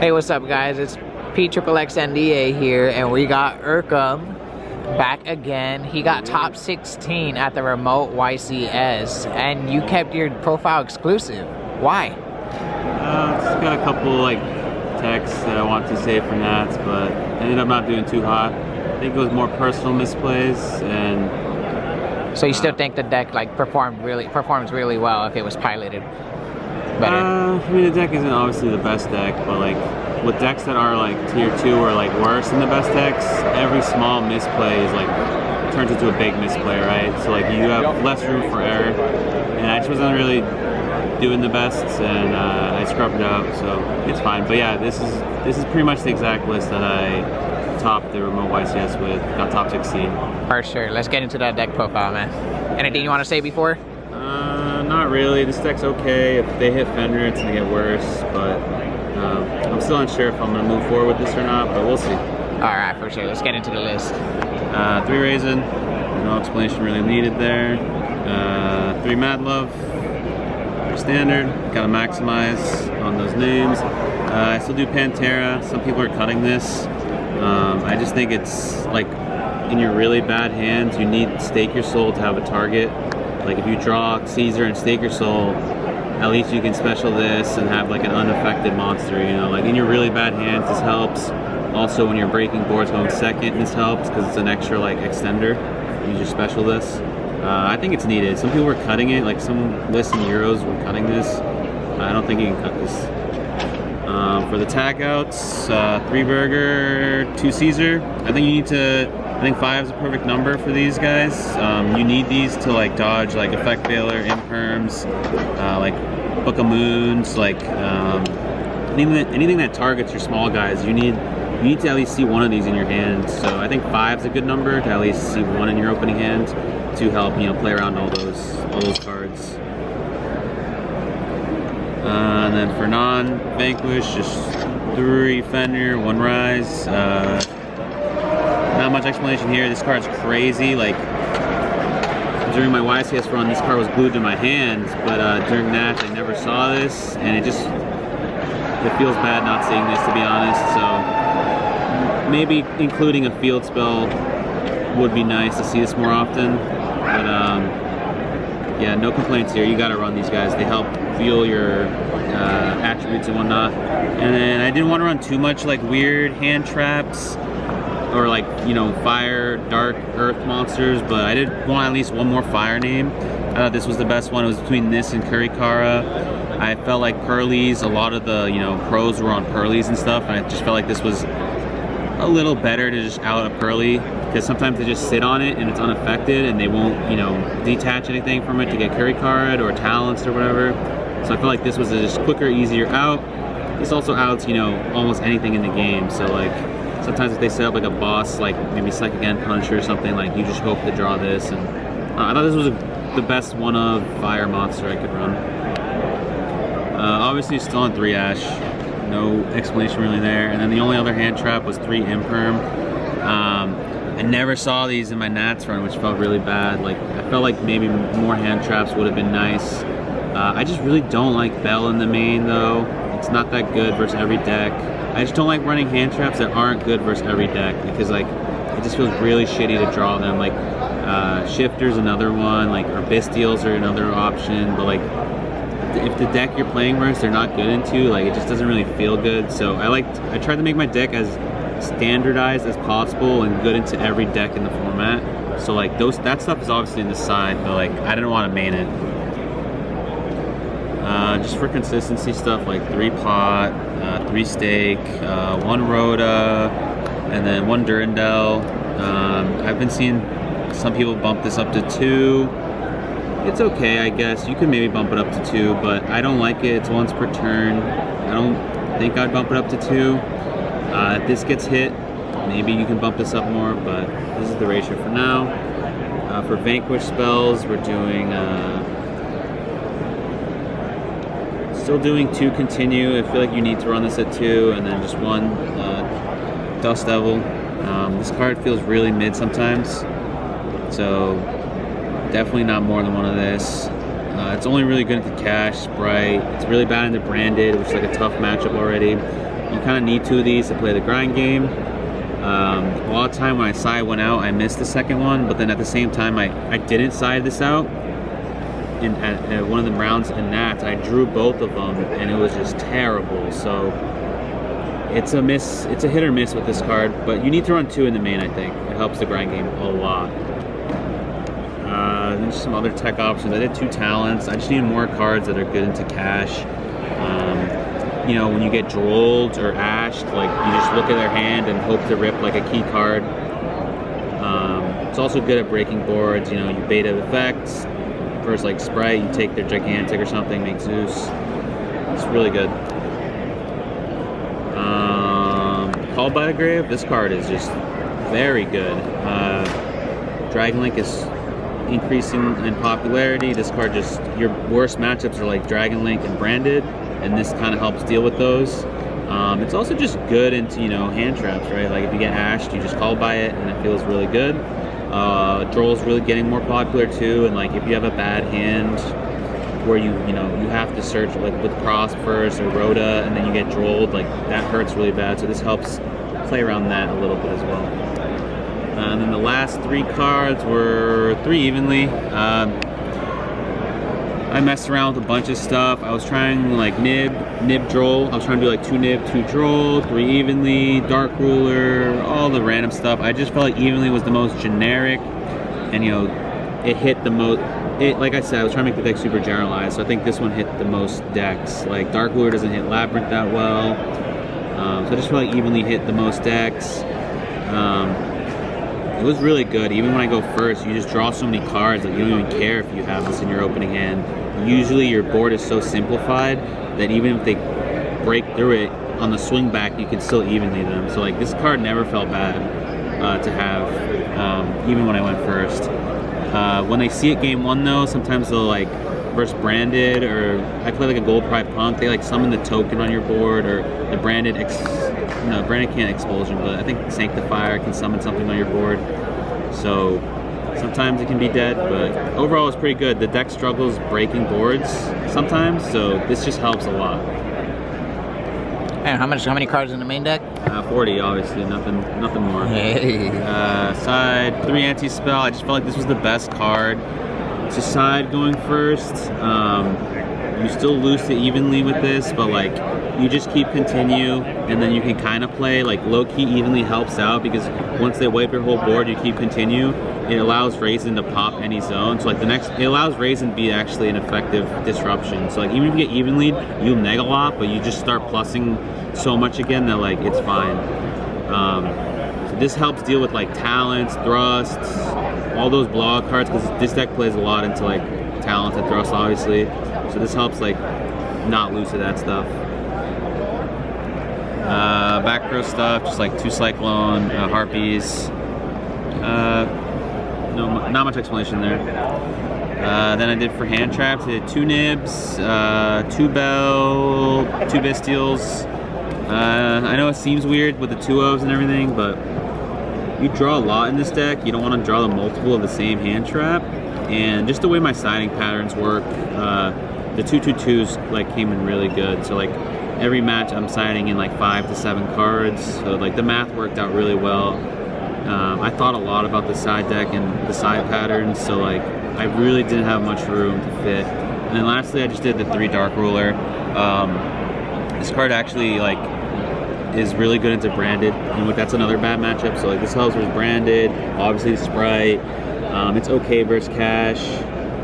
Hey, what's up, guys? It's PXXNDA here, and we got Erkam back again. He got top 16 at the remote YCS, and you kept your profile exclusive. Why? Just got a couple like texts that I want to save for Nats, but ended up not doing too hot. I think it was more personal misplays, and so you still think the deck like performs really well if it was piloted better? I mean, the deck isn't obviously the best deck, but like with decks that are like tier 2 or like worse than the best decks, every small misplay is like turns into a big misplay, right? So like you have less room for error, and I just wasn't really doing the best, and I scrubbed it out, so it's fine. But yeah, this is pretty much the exact list that I topped the remote YCS with. Got top 16. For sure. Let's get into that deck profile, man. Anything you want to say before? Not really. This deck's okay. If they hit Fender, it's gonna get worse, but I'm still unsure if I'm gonna move forward with this or not, but we'll see. Alright, for sure. Let's get into the list. 3 Raisin, no explanation really needed there. 3 Mad Love, standard, gotta maximize on those names. I still do Pantera. Some people are cutting this. I just think it's like in your really bad hands, you need Stake Your Soul to have a target. Like if you draw Caesar and Stake Your Soul, at least you can special this and have like an unaffected monster, you know? Like in your really bad hands, this helps. Also when you're breaking boards going second, this helps because it's an extra like extender. You just special this. I think it's needed. Some people were cutting it, like some lists in Euros were cutting this. I don't think you can cut this. For the tag outs, 3 Burger, 2 Caesar. I think 5 is a perfect number for these guys. You need these to like dodge like Effect Veiler, Imperms, like Book of Moons, like anything that targets your small guys. You need to at least see one of these in your hand. So I think 5 is a good number to at least see one in your opening hand to help, you know, play around all those cards. And then for non-Vanquish, just 3 Fender, 1 Rise. Not much explanation here. This card's crazy. Like during my YCS run, this card was glued to my hand, but during that, I never saw this, and it feels bad not seeing this, to be honest. So maybe including a field spell would be nice to see this more often. But yeah, no complaints here. You got to run these guys. They help fuel your attributes and whatnot. And then I didn't want to run too much like weird hand traps or like, you know, fire, dark, earth monsters, but I did want at least one more fire name. I thought this was the best one. It was between this and Kurikara. I felt like Pearlies, a lot of the, you know, pros were on Pearlies and stuff, and I just felt like this was a little better to just out a Pearly, because sometimes they just sit on it and it's unaffected and they won't, you know, detach anything from it to get Kurikara or Talents or whatever. So I felt like this was a just quicker, easier out. This also outs, you know, almost anything in the game. So like sometimes if they set up like a boss, like maybe Psychic Again Puncher or something, like you just hope to draw this. And I thought this was the best one of fire monster I could run. Obviously still on 3 Ash. No explanation really there. And then the only other hand trap was 3 Imperm. I never saw these in my Nats run, which felt really bad. Like I felt like maybe more hand traps would have been nice. I just really don't like Bell in the main though. It's not that good versus every deck. I just don't like running hand traps that aren't good versus every deck, because like it just feels really shitty to draw them. Like Shifter's another one, like or Bestials are another option, but like if the deck you're playing versus they're not good into, like it just doesn't really feel good. So I tried to make my deck as standardized as possible and good into every deck in the format. So like that stuff is obviously in the side, but like I didn't want to main it. Just for consistency stuff, like 3 Pot, 3 Stake, 1 Rhoda, and then 1 Durandal. I've been seeing some people bump this up to 2. It's okay, I guess. You could maybe bump it up to 2, but I don't like it. It's once per turn. I don't think I'd bump it up to 2. If this gets hit, maybe you can bump this up more, but this is the ratio for now. For Vanquish spells, we're doing still doing 2 Continue. I feel like you need to run this at 2, and then just 1 Dust Devil. This card feels really mid sometimes, so definitely not more than 1 of this. It's only really good into Cash, Sprite. It's really bad into Branded, which is like a tough matchup already. You kind of need 2 of these to play the grind game. A lot of time when I side one out, I missed the second one, but then at the same time, I didn't side this out. And at one of the rounds in Nats, I drew both of them, and it was just terrible. So it's a hit or miss with this card, but you need to run 2 in the main, I think. It helps the grind game a lot. There's some other tech options. I did 2 talents. I just need more cards that are good into cash. You know, when you get drolled or ashed, like, you just look at their hand and hope to rip like a key card. It's also good at breaking boards. You know, you beta effects. First, like Sprite, you take their Gigantic or something, make Zeus. It's really good. Called by the Grave, this card is just very good. Dragon Link is increasing in popularity. This card just, your worst matchups are like Dragon Link and Branded, and this kind of helps deal with those. It's also just good into, you know, hand traps, right? Like if you get ashed, you just call by it, and it feels really good. Droll's really getting more popular too, and like if you have a bad hand where you have to search like with Prost first or Rhoda, and then you get drolled, like that hurts really bad. So this helps play around that a little bit as well. And then the last 3 cards were 3 evenly. I messed around with a bunch of stuff. I was trying like nib, droll. I was trying to do like 2 nib, 2 droll, 3 evenly, dark ruler, all the random stuff. I just felt like evenly was the most generic, and you know, it hit the most. Like I said, I was trying to make the deck super generalized, so I think this one hit the most decks. Like dark ruler doesn't hit labyrinth that well, so I just feel like evenly hit the most decks. It was really good. Even when I go first, you just draw so many cards that you don't even care if you have this in your opening hand. Usually your board is so simplified that even if they break through it on the swing back, you can still evenly them. So like this card never felt bad to have, even when I went first. When they see it game 1 though, sometimes they'll like versus Branded, or I play like a Gold Pride Punk, they like summon the token on your board, or the Branded Branded can't Expulsion, but I think Sanctifier can summon something on your board. So sometimes it can be dead, but overall it's pretty good. The deck struggles breaking boards sometimes, so this just helps a lot. And how many cards in the main deck? 40, obviously, nothing more. Hey. Side 3 anti-spell. I just felt like this was the best card to side going first. You still lose it evenly with this, but like you just keep continue, and then you can kind of play like low-key evenly helps out, because once they wipe your whole board, you keep continue. It allows Raisin to pop any zone, so like it allows Raisin to be actually an effective disruption. So like even if you get evenly, you'll neg a lot, but you just start plussing so much again that like it's fine. So this helps deal with like talents, thrusts, all those blowout cards, because this deck plays a lot into like talents and thrusts, obviously. So this helps like not lose to that stuff. Back row stuff, just like 2 Cyclone, Harpies. No, not much explanation there. Then I did for hand traps, I did 2 Nibs, 2 Bell, 2 Bestials. I know it seems weird with the 2-0s and everything, but you draw a lot in this deck. You don't want to draw the multiple of the same hand trap. And just the way my siding patterns work, the 2/2/2s like came in really good. So like every match I'm siding in like 5 to 7 cards. So like the math worked out really well. I thought a lot about the side deck and the side patterns, so like I really didn't have much room to fit. And then lastly, I just did the 3 Dark Ruler. This card actually like is really good into Branded, and that's another bad matchup. So like this helps with Branded, obviously Sprite. It's okay versus Cash.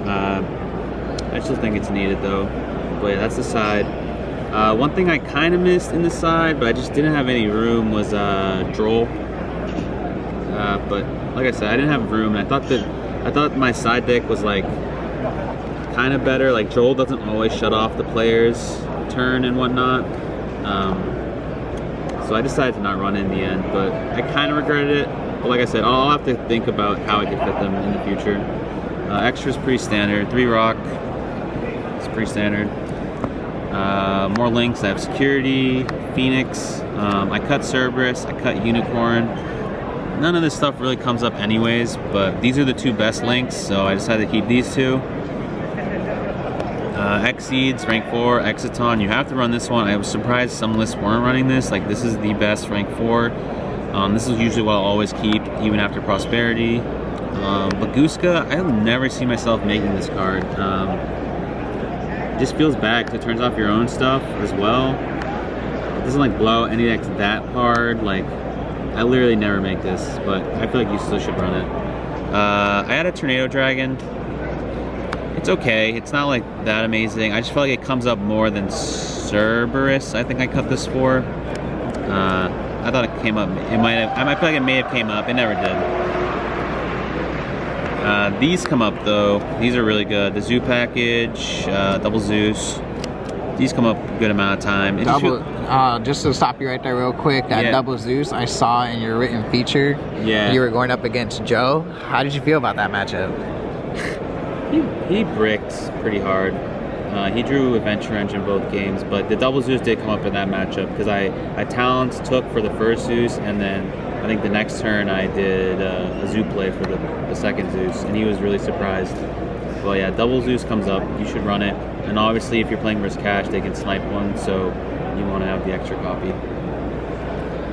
I still think it's needed though. But yeah, that's the side. One thing I kind of missed in the side, but I just didn't have any room, was Droll. But like I said, I didn't have room, and I thought my side deck was like kind of better. Like Droll doesn't always shut off the player's turn and whatnot. So I decided to not run in the end, but I kind of regretted it. But like I said, I'll have to think about how I could fit them in the future. Extra's pretty standard. 3 Rock, it's pretty standard. More links, I have Security, Phoenix, I cut Cerberus, I cut Unicorn. None of this stuff really comes up anyways, but these are the 2 best links, so I decided to keep these 2. Exceeds, rank 4, Exiton. You have to run this one. I was surprised some lists weren't running this. Like, this is the best rank 4. This is usually what I'll always keep, even after Prosperity. Baguska, I'll never see myself making this card. It just feels bad because it turns off your own stuff as well. It doesn't like blow any decks that hard. Like, I literally never make this, but I feel like you still should run it. I had a Tornado Dragon. It's okay. It's not like that amazing. I just feel like it comes up more than Cerberus. I think I cut this for. I thought it came up. It might have. I feel like it may have came up. It never did. These come up though. These are really good. The Zoo package, Double Zeus. These come up a good amount of time. Just to stop you right there real quick, that Double Zeus I saw in your written feature. Yeah. You were going up against Joe. How did you feel about that matchup? He bricked pretty hard. He drew Adventure Engine both games, but the Double Zeus did come up in that matchup because I talents took for the first Zeus, and then I think the next turn I did a Zoo play for the second Zeus, and he was really surprised. Well, yeah, Double Zeus comes up. You should run it. And obviously, if you're playing versus Cash, they can snipe one, so you want to have the extra copy.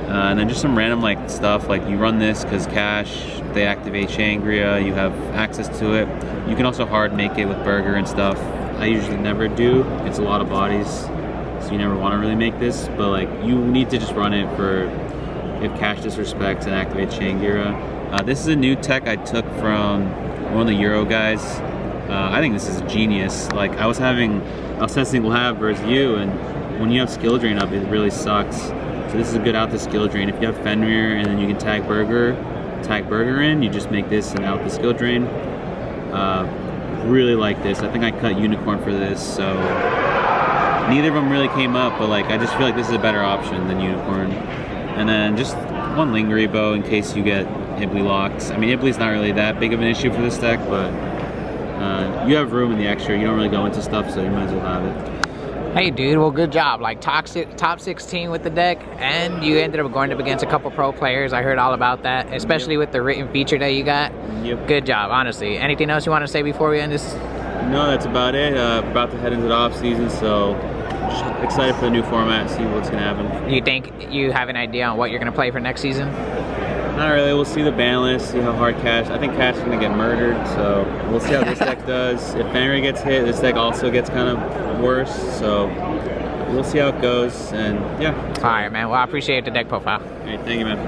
And then just some random like stuff, like you run this because Cash, they activate Shangria, you have access to it. You can also hard make it with Burger and stuff. I usually never do. It's a lot of bodies, so you never want to really make this, but like you need to just run it for if Cash disrespects and activates Shangria. This is a new tech I took from one of the Euro guys. I think this is genius. Like I was testing lab versus you, and when you have skill drain up, it really sucks. So this is a good out the skill drain. If you have Fenrir and then you can tag Burger in, you just make this and out the skill drain. Really like this. I think I cut Unicorn for this, so neither of them really came up, but like I just feel like this is a better option than Unicorn. And then just one Lingering Bow in case you get Ibly locked. I mean, Ibly's not really that big of an issue for this deck, but you have room in the extra. You don't really go into stuff, so you might as well have it. Hey dude, well good job. Like top 16 with the deck, and you ended up going up against a couple pro players. I heard all about that, especially with the written feature that you got. Yep. Good job, honestly. Anything else you want to say before we end this? No, that's about it. About to head into the off season, so excited for the new format, see what's gonna happen. You think you have an idea on what you're gonna play for next season? Not really. We'll see the ban list, see how hard Cash. I think Cash is gonna get murdered, so we'll see how this deck does. If Fenrir gets hit, this deck also gets kind of worse, so we'll see how it goes. And yeah. All right, man. Well, I appreciate the deck profile. All right, thank you, man.